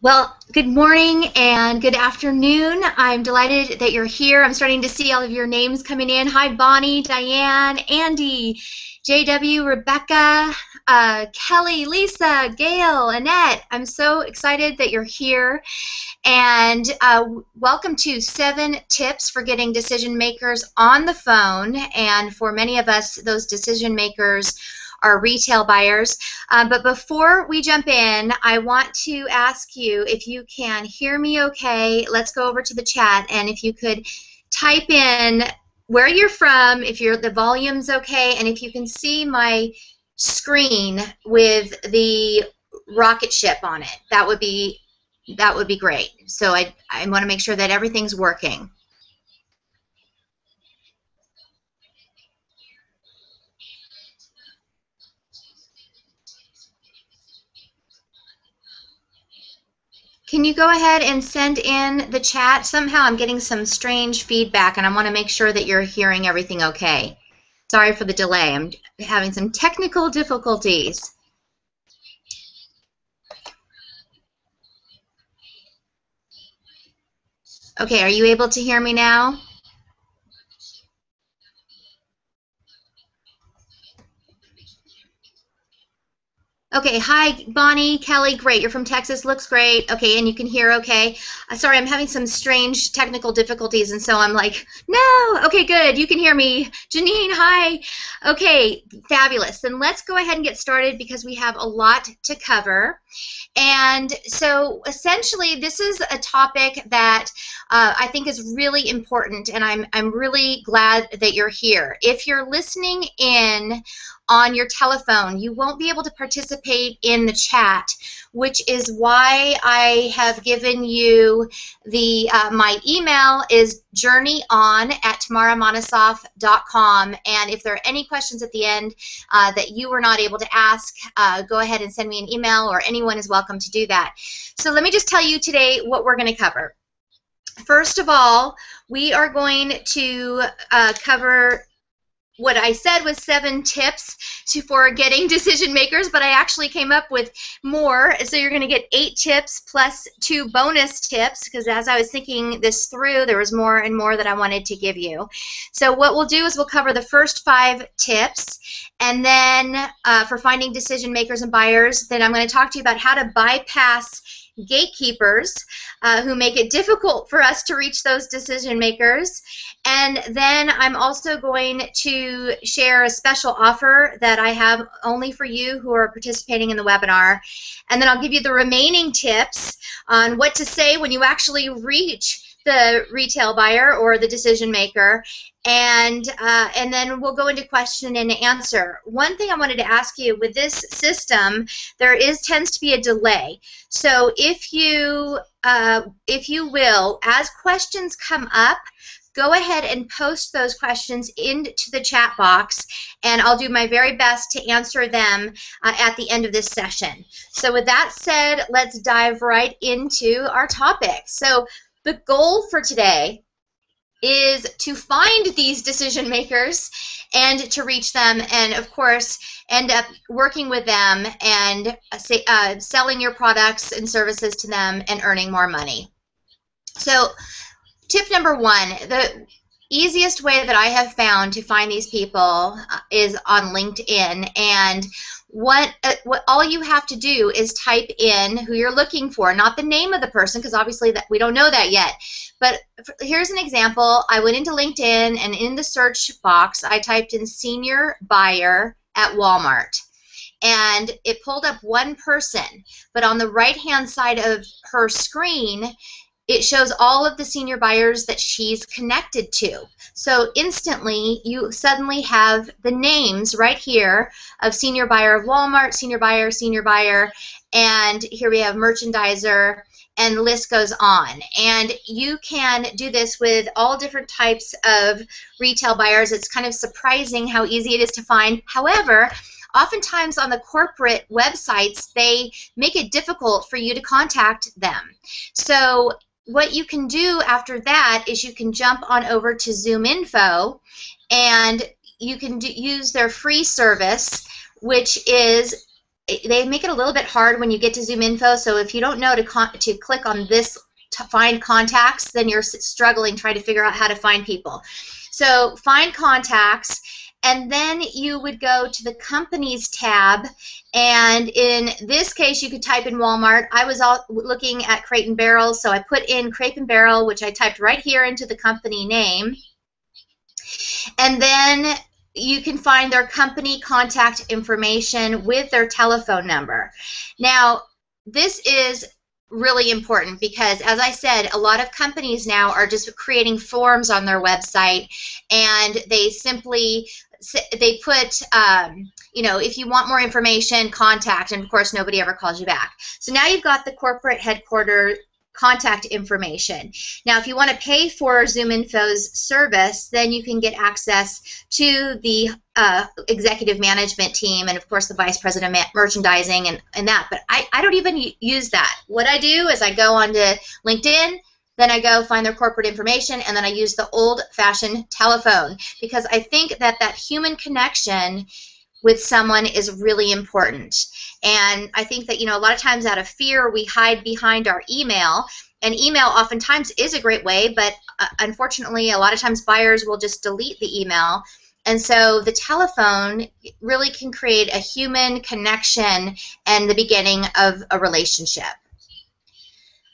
Well, good morning and good afternoon. I'm delighted that you're here. I'm starting to see all of your names coming in. Hi, Bonnie, Diane, Andy, JW, Rebecca, Kelly, Lisa, Gail, Annette. I'm so excited that you're here. And welcome to 7 tips for getting decision makers on the phone. And for many of us, those decision makers are retail buyers. But before we jump in, I want to ask you if you can hear me okay. Let's go over to the chat, and if you could type in where you're from, if the volume's okay, and if you can see my screen with the rocket ship on it, that would be great. So I want to make sure that everything's working. Can you go ahead and send in the chat? Somehow I'm getting some strange feedback, and I want to make sure that you're hearing everything okay. Sorry for the delay. I'm having some technical difficulties. Okay, are you able to hear me now? Okay, hi, Bonnie, Kelly, great. You're from Texas, looks great. Okay, and you can hear okay. Sorry, I'm having some strange technical difficulties, and so I'm like, no. Okay, good, you can hear me. Janine, hi. Okay, fabulous. Then let's go ahead and get started because we have a lot to cover. And so essentially, this is a topic that I think is really important, and I'm really glad that you're here. If you're listening in on your telephone, you won't be able to participate in the chat, which is why I have given you the my email is journeyon@tamaramonosoff.com, and if there are any questions at the end that you were not able to ask, go ahead and send me an email, or anyone is welcome to do that. So let me just tell you today what we're going to cover. First of all, we are going to cover what I said was 7 tips for getting decision makers, but I actually came up with more. So you're going to get 8 tips plus 2 bonus tips, because as I was thinking this through, there was more and more that I wanted to give you. So what we'll do is we'll cover the first 5 tips, and then for finding decision makers and buyers, then I'm going to talk to you about how to bypass gatekeepers who make it difficult for us to reach those decision makers. And then I'm also going to share a special offer that I have only for you who are participating in the webinar. And then I'll give you the remaining tips on what to say when you actually reach the retail buyer or the decision maker, and then we'll go into question and answer. One thing I wanted to ask you, with this system, there tends to be a delay. So if you will, as questions come up, go ahead and post those questions into the chat box, and I'll do my very best to answer them at the end of this session. So with that said, let's dive right into our topic. So the goal for today is to find these decision makers and to reach them, and of course end up working with them and selling your products and services to them and earning more money. So tip number 1, the easiest way that I have found to find these people is on LinkedIn, and what all you have to do is type in who you're looking for, not the name of the person, because obviously that we don't know that yet. But here's an example. I went into LinkedIn, and in the search box I typed in senior buyer at Walmart, and it pulled up one person, but on the right hand side of her screen it shows all of the senior buyers that she's connected to. So instantly, you suddenly have the names right here of senior buyer of Walmart, senior buyer, and here we have merchandiser, and the list goes on. And you can do this with all different types of retail buyers. It's kind of surprising how easy it is to find. However, oftentimes on the corporate websites, they make it difficult for you to contact them. So what you can do after that is you can jump on over to Zoom Info, and you can use their free service, which is they make it a little bit hard when you get to Zoom info. So if you don't know to click on this to find contacts, then you're struggling trying to figure out how to find people. So find contacts, and then you would go to the companies tab, and in this case you could type in Walmart. I was looking at Crate and Barrel, so I put in Crate and Barrel, which I typed right here into the company name, and then you can find their company contact information with their telephone number. Now, this is really important because, as I said, a lot of companies now are just creating forms on their website, and they simply put, you know, if you want more information, contact, and of course nobody ever calls you back. So now you've got the corporate headquarters contact information. Now, if you want to pay for ZoomInfo's service, then you can get access to the executive management team and, of course, the vice president of merchandising and that. But I don't even use that. What I do is I go onto LinkedIn, then I go find their corporate information, and then I use the old-fashioned telephone, because I think that that human connection with someone is really important. And I think that, you know, a lot of times out of fear, we hide behind our email. And email oftentimes is a great way, but unfortunately, a lot of times buyers will just delete the email. And so the telephone really can create a human connection and the beginning of a relationship.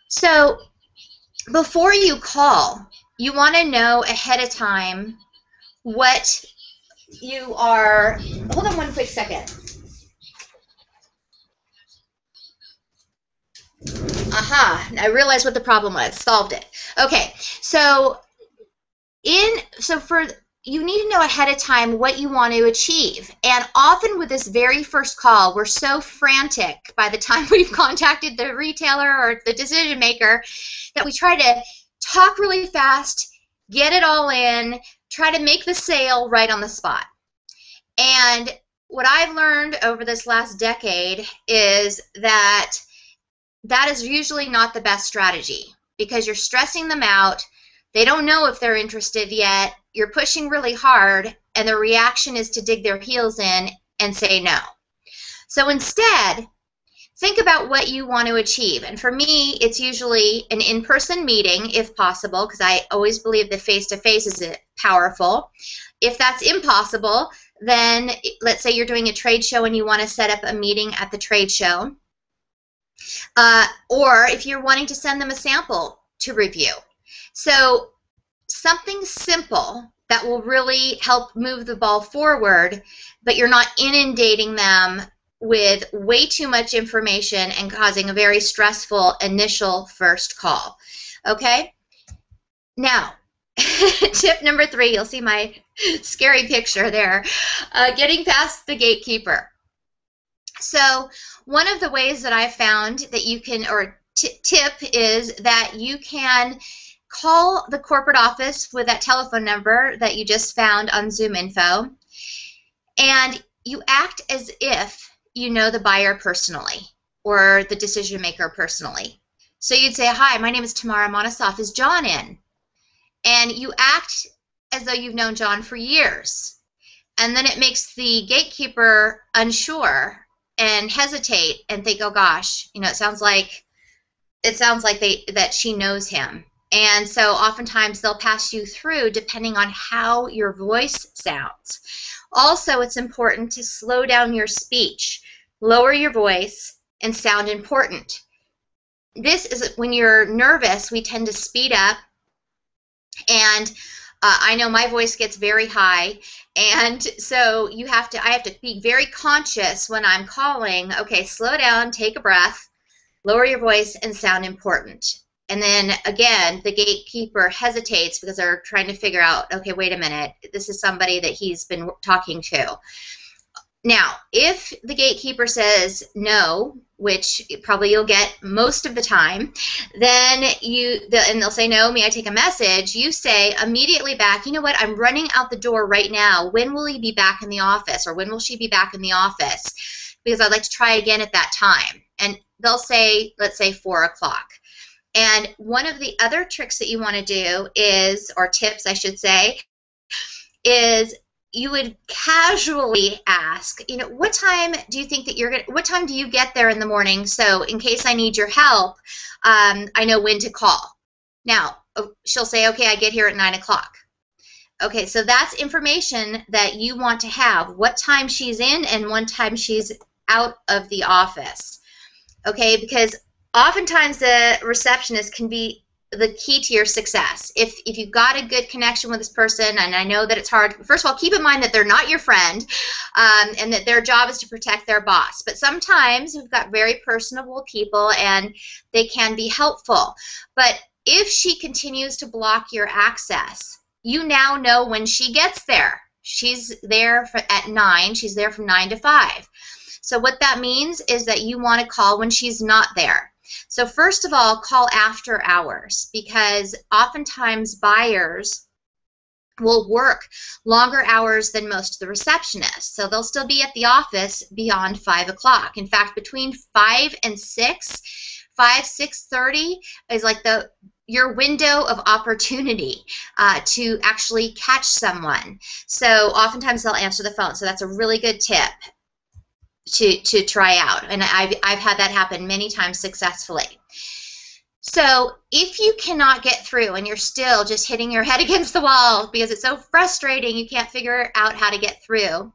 So before you call, you want to know ahead of time what you are. Hold on one quick second. Aha, I realized what the problem was. Solved it. Okay, so you need to know ahead of time what you want to achieve. And often with this very first call, we're so frantic by the time we've contacted the retailer or the decision maker that we try to talk really fast, get it all in, try to make the sale right on the spot. And what I've learned over this last decade is that that is usually not the best strategy, because you're stressing them out. They don't know if they're interested yet. You're pushing really hard, and their reaction is to dig their heels in and say no. So instead, think about what you want to achieve. And for me, it's usually an in-person meeting, if possible, because I always believe that face-to-face is powerful. If that's impossible, then let's say you're doing a trade show and you want to set up a meeting at the trade show. Or if you're wanting to send them a sample to review. So something simple that will really help move the ball forward, but you're not inundating them with way too much information and causing a very stressful initial first call. Okay? Now, tip number 3, you'll see my scary picture there, getting past the gatekeeper. So one of the ways that I've found that you can, or tip, is that you can call the corporate office with that telephone number that you just found on ZoomInfo, and you act as if you know the buyer personally or the decision maker personally. So you'd say, "Hi, my name is Tamara Monosoff. Is John in?" And you act as though you've known John for years. And then it makes the gatekeeper unsure and hesitate and think, "Oh gosh, you know, it sounds like that she knows him." And so oftentimes they'll pass you through depending on how your voice sounds. Also, it's important to slow down your speech, lower your voice, and sound important. This is when you're nervous, we tend to speed up, and I know my voice gets very high, and so I have to be very conscious when I'm calling. Okay, slow down, take a breath, lower your voice, and sound important. And then again, the gatekeeper hesitates because they're trying to figure out, okay, wait a minute, this is somebody that he's been talking to. Now, if the gatekeeper says no, which probably you'll get most of the time, then and they'll say, "No, may I take a message?" You say immediately back, "You know what, I'm running out the door right now. When will he be back in the office, or when will she be back in the office? Because I'd like to try again at that time." And they'll say, let's say 4 o'clock. And one of the other tricks that you want to do is, or tips I should say, is you would casually ask, you know, what time do you think that what time do you get there in the morning? So in case I need your help, I know when to call. Now, she'll say, okay, I get here at 9 o'clock. Okay, so that's information that you want to have, what time she's in and what time she's out of the office. Okay, because oftentimes the receptionist can be the key to your success. If you've got a good connection with this person, and I know that it's hard, first of all, keep in mind that they're not your friend, and that their job is to protect their boss. But sometimes we've got very personable people, and they can be helpful. But if she continues to block your access, you now know when she gets there. She's there at 9. She's there from 9 to 5. So what that means is that you want to call when she's not there. So first of all, call after hours, because oftentimes buyers will work longer hours than most of the receptionists. So they'll still be at the office beyond 5 o'clock. In fact, between 5 and 6, 6:30 is like your window of opportunity to actually catch someone. So oftentimes they'll answer the phone. So that's a really good tip to try out, and I've had that happen many times successfully. So if you cannot get through and you're still just hitting your head against the wall because it's so frustrating you can't figure out how to get through,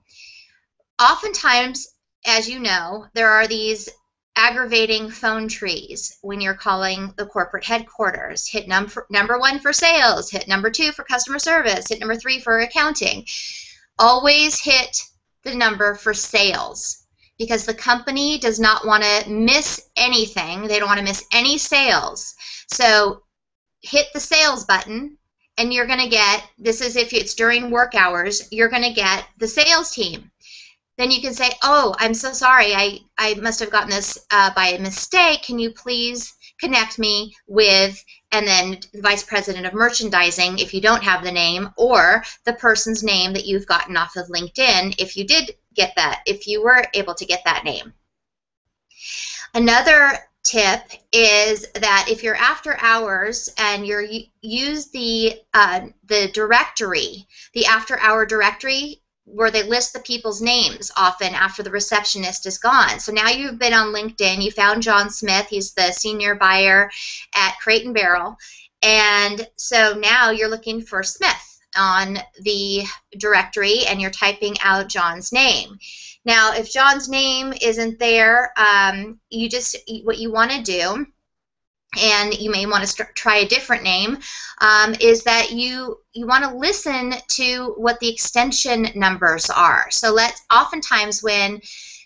oftentimes, as you know, there are these aggravating phone trees when you're calling the corporate headquarters. Hit number 1 for sales, hit number 2 for customer service, hit number 3 for accounting. Always hit the number for sales, because the company does not want to miss anything. They don't want to miss any sales. So hit the sales button, and you're going to get, this is if it's during work hours, you're going to get the sales team. Then you can say, oh, I'm so sorry, I must have gotten this by mistake. Can you please connect me with, and then the vice president of merchandising if you don't have the name, or the person's name that you've gotten off of LinkedIn if you did get that, if you were able to get that name. Another tip is that if you're after hours and use the directory, the after hour directory, where they list the people's names often after the receptionist is gone. So now you've been on LinkedIn, you found John Smith, he's the senior buyer at Crate & Barrel, and so now you're looking for Smith on the directory and you're typing out John's name. Now if John's name isn't there, what you want to do, and you may want to try a different name, is that you want to listen to what the extension numbers are. So oftentimes when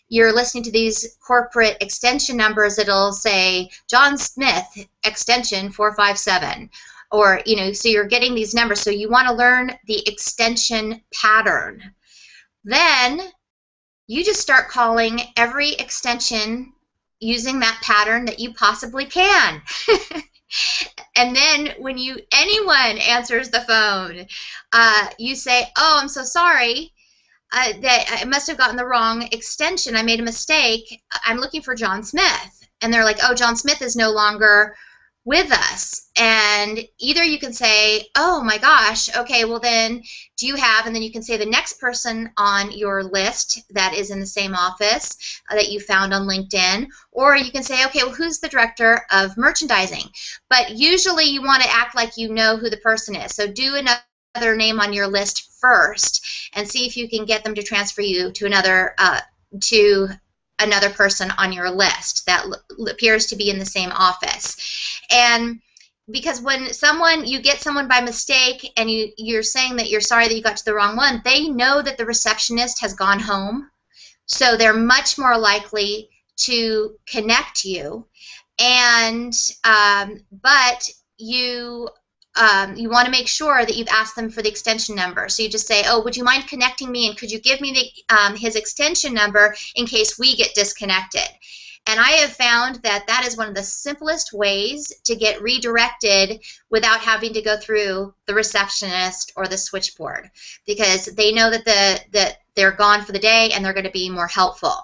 you're listening to these corporate extension numbers, it'll say John Smith extension 457, or so you're getting these numbers. So you want to learn the extension pattern. Then you just start calling every extension using that pattern that you possibly can. And then when anyone answers the phone, you say, oh, I'm so sorry, that I must have gotten the wrong extension. I made a mistake. I'm looking for John Smith. And they're like, oh, John Smith is no longer with us. And either you can say, oh my gosh, okay, well then do you have, and then you can say the next person on your list that is in the same office that you found on LinkedIn, or you can say, okay, well, who's the director of merchandising? But usually you want to act like you know who the person is. So do another name on your list first and see if you can get them to transfer you to another person on your list that appears to be in the same office. And because when you get someone by mistake and you're saying that you're sorry that you got to the wrong one, they know that the receptionist has gone home, so they're much more likely to connect you. And but you want to make sure that you've asked them for the extension number. So you just say, oh, would you mind connecting me, and could you give me his extension number in case we get disconnected? And I have found that that is one of the simplest ways to get redirected without having to go through the receptionist or the switchboard, because they know that they're gone for the day and they're going to be more helpful.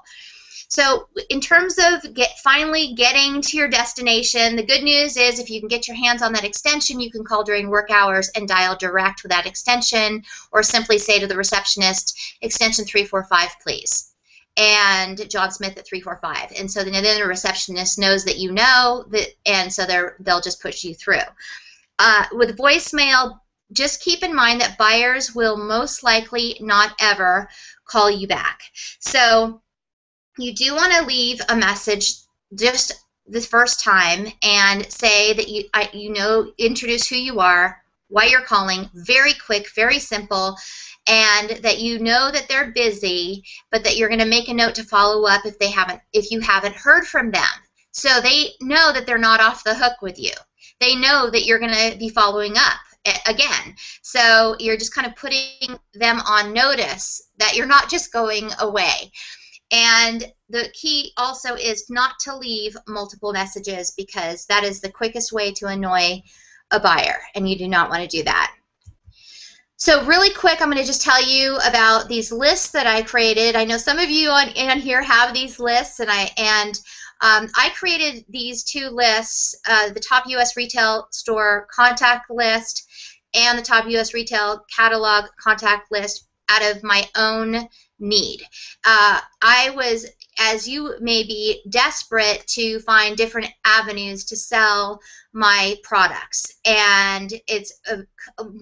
So in terms of finally getting to your destination, the good news is if you can get your hands on that extension, you can call during work hours and dial direct with that extension, or simply say to the receptionist, extension 345, please, and John Smith at 345. And so then the receptionist knows that you know that, and so they'll just push you through. With voicemail, just keep in mind that buyers will most likely not ever call you back. So you do want to leave a message just the first time and say that introduce who you are, why you're calling, very quick, very simple, and that you know that they're busy, but that you're going to make a note to follow up if you haven't heard from them. So they know that they're not off the hook with you. They know that you're going to be following up again. So you're just kind of putting them on notice that you're not just going away. And the key also is not to leave multiple messages, because that is the quickest way to annoy a buyer, and you do not want to do that. So really quick, I'm going to just tell you about these lists that I created. I know some of you on here have these lists, and I created these two lists, the top U.S. retail store contact list and the top U.S. retail catalog contact list out of my own need. I was, as you may be, desperate to find different avenues to sell my products, and it's a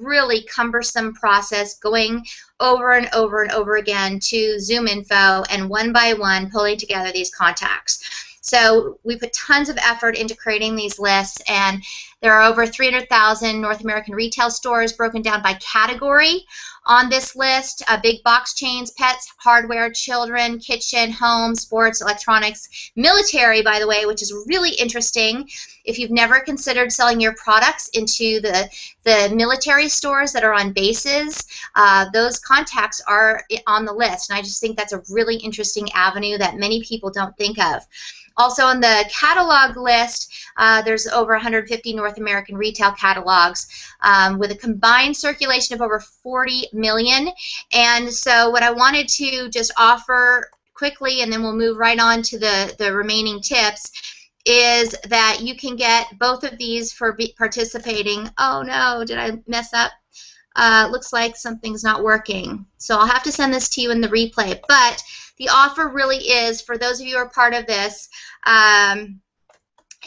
really cumbersome process going over and over and over again to Zoom info and one by one pulling together these contacts. So we put tons of effort into creating these lists, and there are over 300,000 North American retail stores broken down by category on this list. Big box chains, pets, hardware, children, kitchen, home, sports, electronics, military, by the way, which is really interesting. If you've never considered selling your products into the military stores that are on bases, those contacts are on the list, and I just think that's a really interesting avenue that many people don't think of. Also on the catalog list, there's over 150 North American retail catalogs with a combined circulation of over 40 million. And so what I wanted to just offer quickly, and then we'll move right on to the remaining tips, is that you can get both of these for participating. Oh no, did I mess up? Looks like something's not working. So I'll have to send this to you in the replay. But the offer really is, for those of you who are part of this,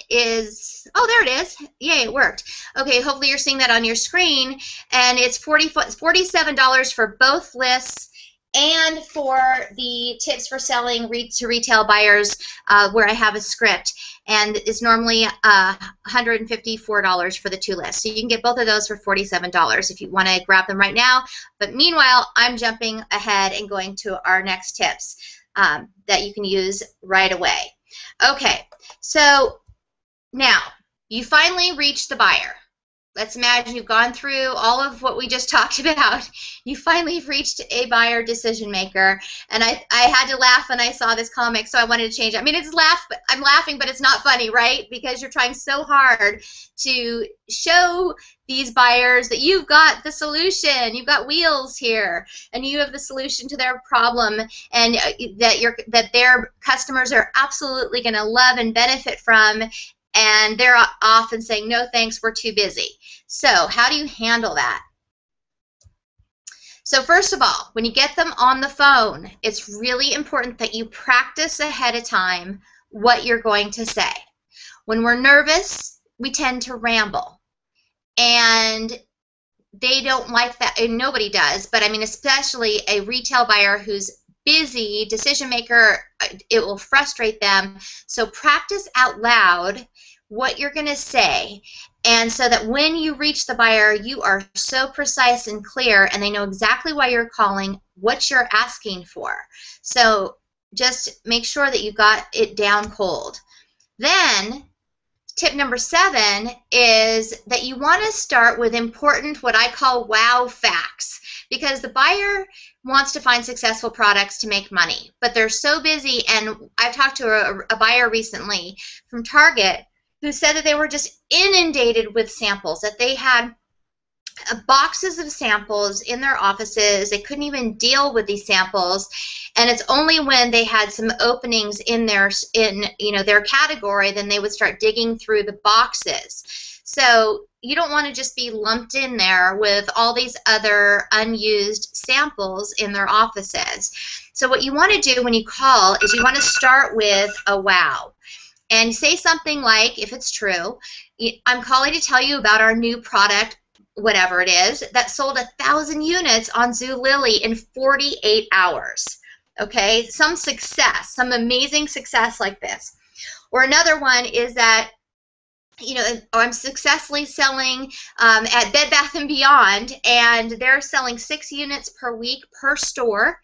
is, oh, there it is. Yay, it worked. Okay, hopefully you're seeing that on your screen. And it's $47 for both lists and for the tips for selling to retail buyers, where I have a script. And it's normally $154 for the two lists. So you can get both of those for $47 if you want to grab them right now. But meanwhile, I'm jumping ahead and going to our next tips that you can use right away. Okay, so now you finally reach the buyer. Let's imagine you've gone through all of what we just talked about. You finally reached a buyer decision maker, and I had to laugh when I saw this comic, so I wanted to change it. I mean, I'm laughing, but it's not funny, right? Because you're trying so hard to show these buyers that you've got the solution. You've got wheels here, and you have the solution to their problem, and that their customers are absolutely going to love and benefit from. And they're often saying, no thanks, we're too busy. So how do you handle that? So first of all, when you get them on the phone, it's really important that you practice ahead of time what you're going to say. When we're nervous, we tend to ramble. And they don't like that, and nobody does, but I mean, especially a retail buyer who's busy, decision maker, it will frustrate them. So practice out loud what you're going to say, and so that when you reach the buyer, you are so precise and clear, and they know exactly why you're calling, what you're asking for. So just make sure that you got it down cold. Then tip number 7 is that you want to start with important, what I call wow facts, because the buyer wants to find successful products to make money, but they're so busy. And I've talked to a buyer recently from Target who said that they were just inundated with samples, that they had boxes of samples in their offices. They couldn't even deal with these samples, and it's only when they had some openings in their their category, then they would start digging through the boxes. So you don't want to just be lumped in there with all these other unused samples in their offices. So what you want to do when you call is you want to start with a wow. And say something like, if it's true, I'm calling to tell you about our new product, whatever it is, that sold 1,000 units on Zulily in 48 hours. Okay, some success, some amazing success like this. Or another one is that, I'm successfully selling at Bed Bath & Beyond, and they're selling 6 units per week per store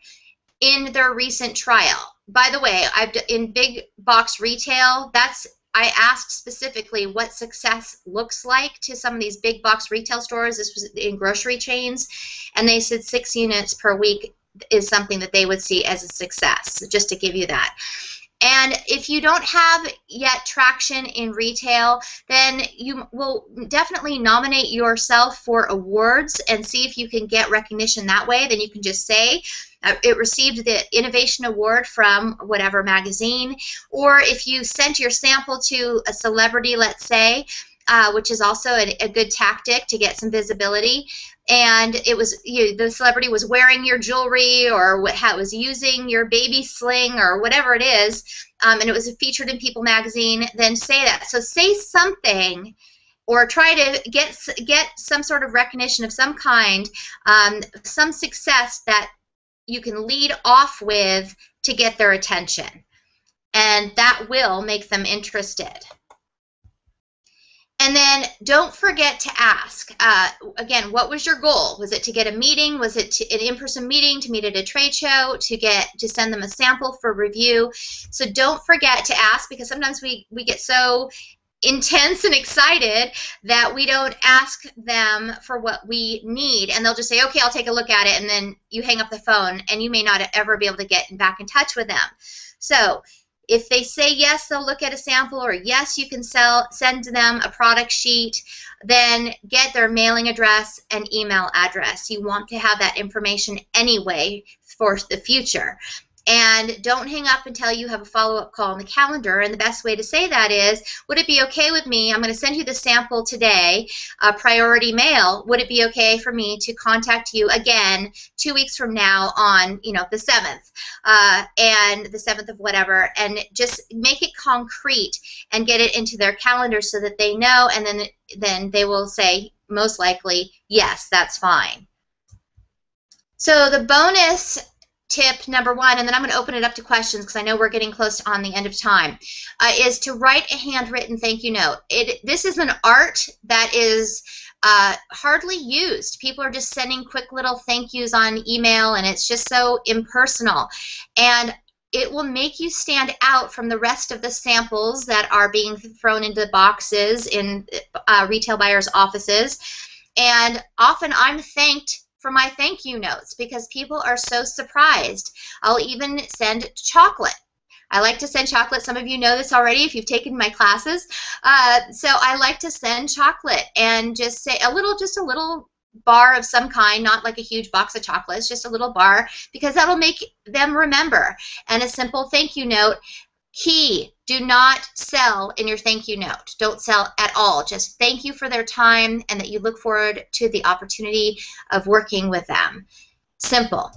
in their recent trial. By the way, in big box retail, I asked specifically what success looks like to some of these big box retail stores. This was in grocery chains, and they said 6 units per week is something that they would see as a success, just to give you that. And if you don't have yet traction in retail, then you will definitely nominate yourself for awards and see if you can get recognition that way. Then you can just say, it received the Innovation Award from whatever magazine, or if you sent your sample to a celebrity, let's say, which is also a good tactic to get some visibility, and it was the celebrity was wearing your jewelry or was using your baby sling or whatever it is, and it was featured in People magazine, then say that. So say something, or try to get some sort of recognition of some kind, some success that you can lead off with to get their attention, and that will make them interested. And then don't forget to ask, again, what was your goal? Was it to get a meeting? Was it an in-person meeting, to meet at a trade show, to send them a sample for review? So don't forget to ask, because sometimes we get so intense and excited that we don't ask them for what we need, and they'll just say, okay, I'll take a look at it, and then you hang up the phone and you may not ever be able to get back in touch with them. So if they say yes, they'll look at a sample, or yes, you can send them a product sheet, then get their mailing address and email address. You want to have that information anyway for the future. And don't hang up until you have a follow-up call on the calendar. And the best way to say that is, would it be okay with me, I'm going to send you the sample today, priority mail, would it be okay for me to contact you again 2 weeks from now on, the 7th, and the 7th of whatever, and just make it concrete and get it into their calendar so that they know, and then they will say, most likely, yes, that's fine. So the bonus tip number 1, and then I'm going to open it up to questions because I know we're getting close on the end of time, is to write a handwritten thank you note. This is an art that is hardly used. People are just sending quick little thank yous on email, and it's just so impersonal. And it will make you stand out from the rest of the samples that are being thrown into boxes in retail buyers' offices. And often I'm thanked for my thank you notes because people are so surprised. I'll even send chocolate. I like to send chocolate. Some of you know this already if you've taken my classes. So I like to send chocolate and just say just a little bar of some kind, not like a huge box of chocolates, just a little bar, because that'll make them remember. And a simple thank you note. Key, do not sell in your thank you note. Don't sell at all. Just thank you for their time and that you look forward to the opportunity of working with them. Simple.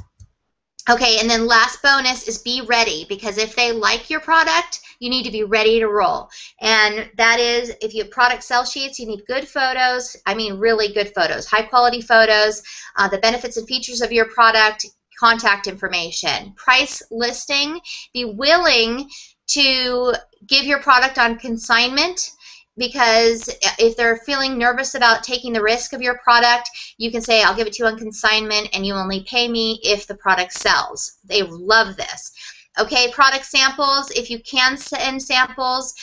Okay, and then last bonus is be ready, because if they like your product, you need to be ready to roll. And that is, if you have product sell sheets, you need good photos. I mean really good photos, high quality photos, the benefits and features of your product, contact information, price listing. Be willing to give your product on consignment, because if they're feeling nervous about taking the risk of your product, you can say, I'll give it to you on consignment and you only pay me if the product sells. They love this. Okay, product samples, if you can send samples,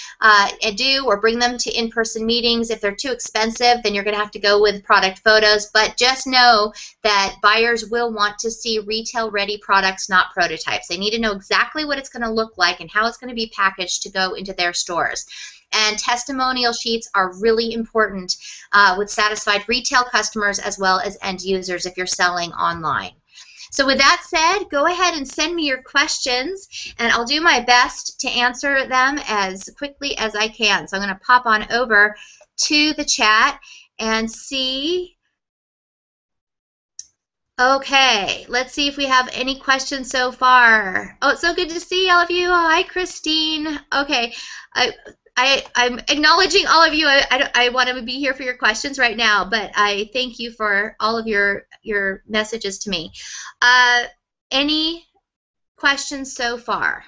do or bring them to in-person meetings. If they're too expensive, then you're going to have to go with product photos. But just know that buyers will want to see retail-ready products, not prototypes. They need to know exactly what it's going to look like and how it's going to be packaged to go into their stores. And testimonial sheets are really important with satisfied retail customers as well as end users if you're selling online. So with that said, go ahead and send me your questions, and I'll do my best to answer them as quickly as I can. So I'm going to pop on over to the chat and see. Okay, let's see if we have any questions so far. Oh, it's so good to see all of you. Oh, hi, Christine. Okay, I'm acknowledging all of you. I want to be here for your questions right now, but I thank you for all of your messages to me. Any questions so far?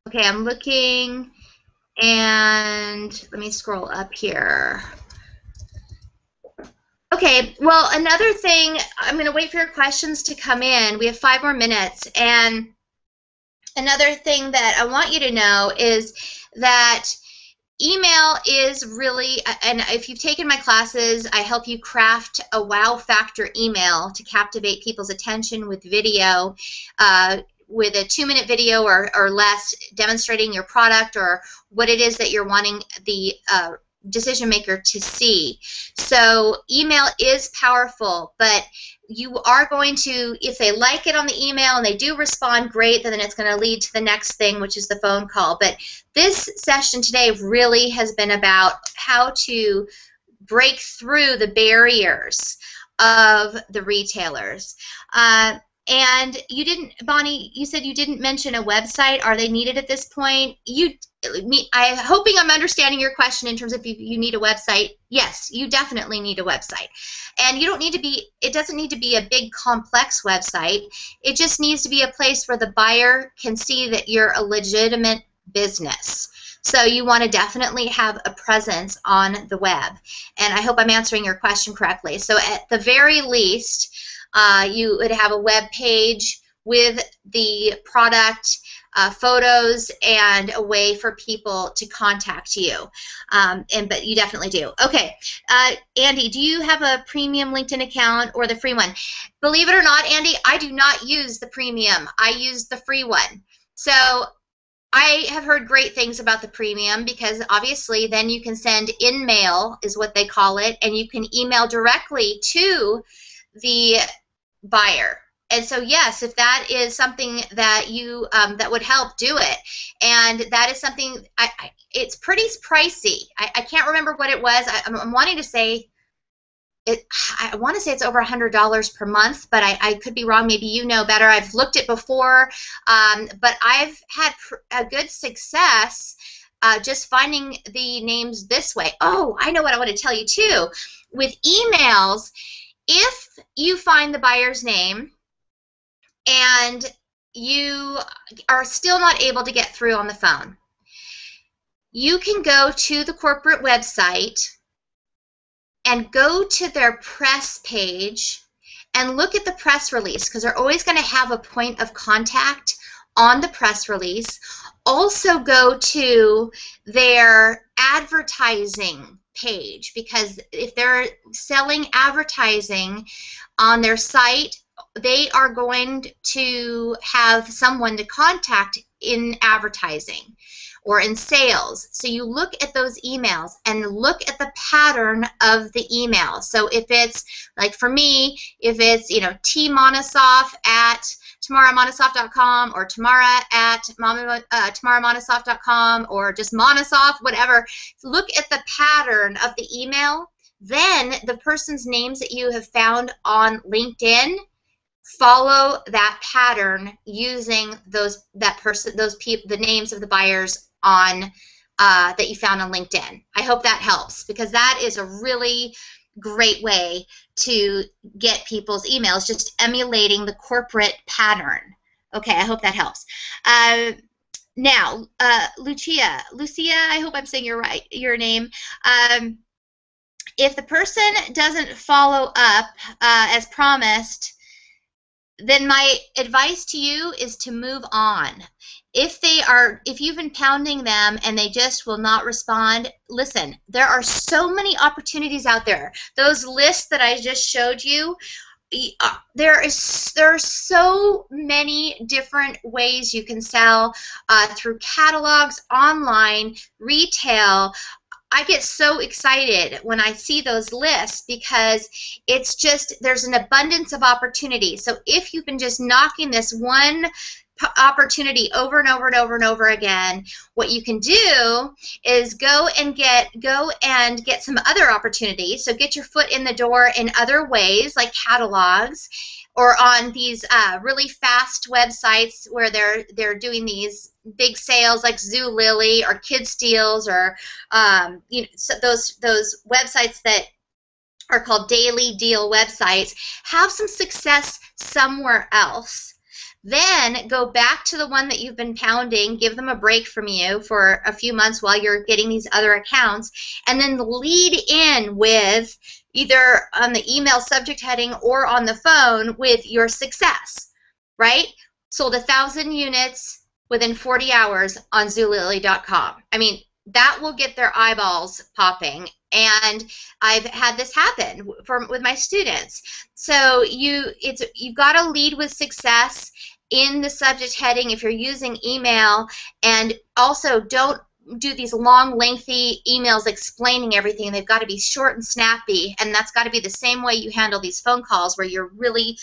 Okay, I'm looking, and let me scroll up here. Okay, well, another thing, I'm going to wait for your questions to come in. We have 5 more minutes, and another thing that I want you to know is that email is really, and if you've taken my classes, I help you craft a wow factor email to captivate people's attention with video, with a 2-minute video or less demonstrating your product or what it is that you're wanting the decision maker to see. So email is powerful, but you are going to, if they like it on the email and they do respond, great, then it's going to lead to the next thing, which is the phone call. But this session today really has been about how to break through the barriers of the retailers. And you didn't, Bonnie, you said you didn't mention a website. Are they needed at this point? I'm hoping I'm understanding your question in terms of if you need a website. Yes, you definitely need a website. And you don't need to be, it doesn't need to be a big complex website. It just needs to be a place where the buyer can see that you're a legitimate business. So you want to definitely have a presence on the web. And I hope I'm answering your question correctly. So at the very least, you would have a web page with the product, photos, and a way for people to contact you. But you definitely do. Okay, Andy, do you have a premium LinkedIn account or the free one? Believe it or not, Andy, I do not use the premium. I use the free one. So I have heard great things about the premium because obviously then you can send in mail, is what they call it, and you can email directly to the buyer. And so yes, if that is something that you that would help, do it. And that is something, it's pretty pricey. I can't remember what it was. I'm wanting to say I want to say it's over $100 per month, but I could be wrong. Maybe you know better. I've looked it before, but I've had a good success just finding the names this way. Oh, I know what I want to tell you too. With emails, if you find the buyer's name and you are still not able to get through on the phone, you can go to the corporate website and go to their press page and look at the press release, because they're always going to have a point of contact on the press release. Also go to their advertising page, because if they're selling advertising on their site, they are going to have someone to contact in advertising or in sales. So you look at those emails and look at the pattern of the email. So if it's, like for me, if it's, you know, tmonosoff at tamaramonosoff.com or Tamara at tamaramonosoff.com or just Monosoff, whatever, look at the pattern of the email. Then the person's names that you have found on LinkedIn, follow that pattern using the names of the buyers on that you found on LinkedIn. I hope that helps, because that is a really great way to get people's emails, just emulating the corporate pattern. Okay, I hope that helps. Now, Lucia, I hope I'm saying your name. If the person doesn't follow up as promised, then my advice to you is to move on. If you've been pounding them and they just will not respond, listen, there are so many opportunities out there. Those lists that I just showed you, there are so many different ways you can sell through catalogs, online, retail. I get so excited when I see those lists because it's just, there's an abundance of opportunity. So if you've been just knocking this one opportunity over and over and over and over again, what you can do is go and get some other opportunities. So get your foot in the door in other ways, like catalogs, or on these really fast websites where they're doing these big sales like Zulily or Kids Deals, or so those websites that are called daily deal websites. Have some success somewhere else. Then go back to the one that you've been pounding, give them a break from you for a few months while you're getting these other accounts, and then lead in with either on the email subject heading or on the phone with your success, right? Sold 1,000 units within 40 hours on Zulily.com. I mean, that will get their eyeballs popping. And I've had this happen with my students. So you've got to lead with success in the subject heading if you're using email, and also don't do these long, lengthy emails explaining everything. They've got to be short and snappy, and that's got to be the same way you handle these phone calls, where you're really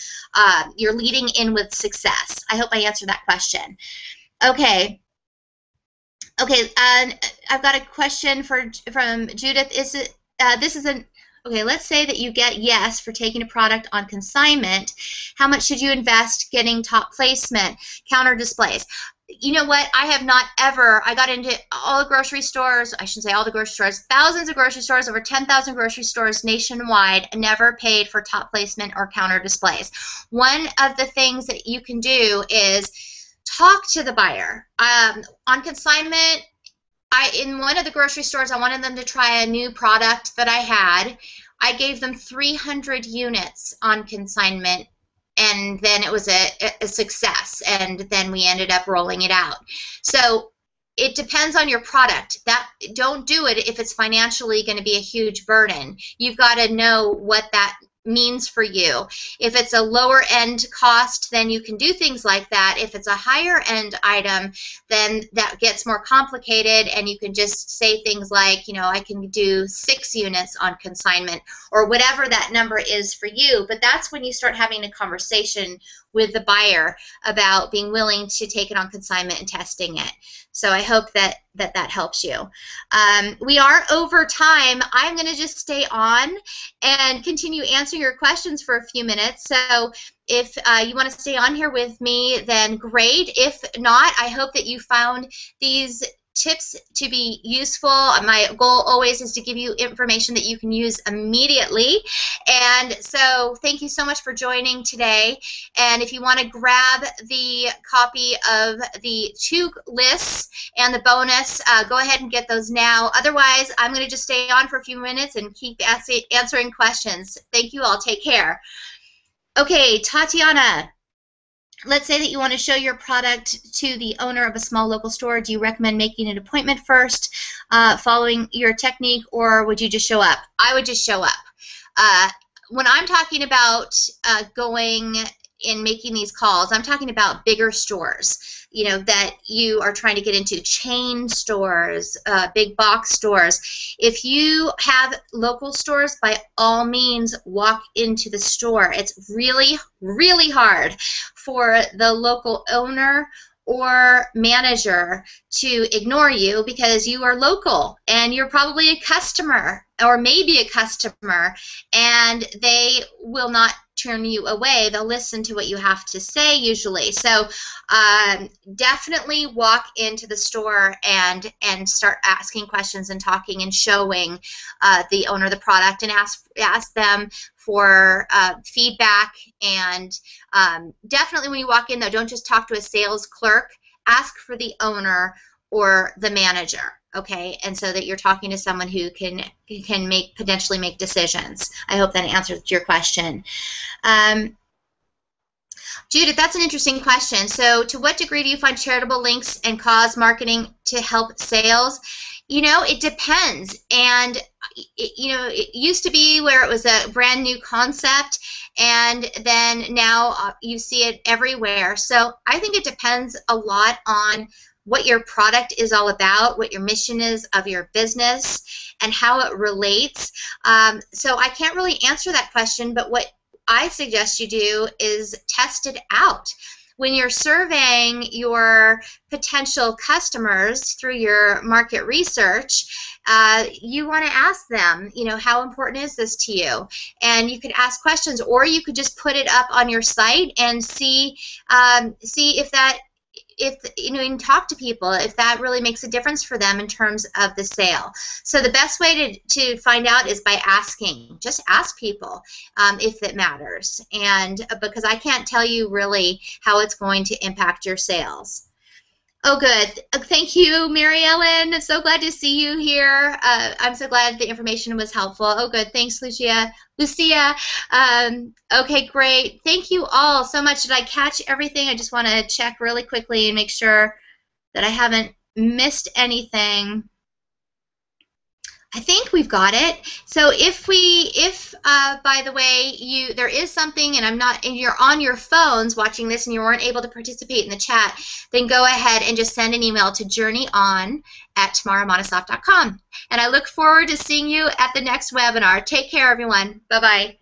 you're leading in with success. I hope I answered that question. Okay. Okay, I've got a question from Judith. Okay, let's say that you get yes for taking a product on consignment. How much should you invest getting top placement, counter displays? You know what? I have not ever, I got into all the grocery stores, I shouldn't say all the grocery stores, thousands of grocery stores, over 10,000 grocery stores nationwide, never paid for top placement or counter displays. One of the things that you can do is talk to the buyer. On consignment, in one of the grocery stores, I wanted them to try a new product that I had. I gave them 300 units on consignment, and then it was a success, and then we ended up rolling it out. So it depends on your product. Don't do it if it's financially going to be a huge burden. You've got to know what that means for you. If it's a lower end cost, then you can do things like that. If it's a higher end item, then that gets more complicated, and you can just say things like, I can do 6 units on consignment, or whatever that number is for you. But that's when you start having a conversation with the buyer about being willing to take it on consignment and testing it. So I hope that helps you. We are over time. I'm going to just stay on and continue answering your questions for a few minutes. So if you want to stay on here with me, then great. If not, I hope that you found these tips to be useful. My goal always is to give you information that you can use immediately. And so thank you so much for joining today. And if you want to grab the copy of the 2 lists and the bonus, go ahead and get those now. Otherwise, I'm going to just stay on for a few minutes and keep answering questions. Thank you all. Take care. Okay, Tatiana. Let's say that you want to show your product to the owner of a small local store. Do you recommend making an appointment first, following your technique, or would you just show up? I would just show up. When I'm talking about going and making these calls, I'm talking about bigger stores, that you are trying to get into, chain stores, big box stores. If you have local stores, by all means, walk into the store. It's really, really hard for the local owner or manager to ignore you because you are local and you're probably a customer or maybe a customer, and they will not turn you away. They'll listen to what you have to say usually. So definitely walk into the store and start asking questions and talking and showing the owner the product, and ask them for feedback. And definitely when you walk in, though, don't just talk to a sales clerk. Ask for the owner. or the manager. Okay, and so that you're talking to someone who can potentially make decisions. I hope that answers your question. Judith, that's an interesting question. So to what degree do you find charitable links and cause marketing to help sales? You know, it depends. And, it used to be where it was a brand new concept, and then now you see it everywhere. So I think it depends a lot on what your product is all about, what your mission is of your business, and how it relates. So I can't really answer that question, but what I suggest you do is test it out. When you're surveying your potential customers through your market research, you want to ask them, how important is this to you? And you could ask questions, or you could just put it up on your site and see if you can talk to people, if that really makes a difference for them in terms of the sale. So the best way to find out is by asking. Just ask people if it matters, and because I can't tell you really how it's going to impact your sales. Oh, good. Thank you, Mary Ellen. I'm so glad to see you here. I'm so glad the information was helpful. Oh, good. Thanks, Lucia. Okay, great. Thank you all so much. Did I catch everything? I just want to check really quickly and make sure that I haven't missed anything. I think we've got it. So if by the way, there is something and you're on your phones watching this and you weren't able to participate in the chat, then go ahead and just send an email to journeyon@tamaramanesoff.com. And I look forward to seeing you at the next webinar. Take care, everyone. Bye-bye.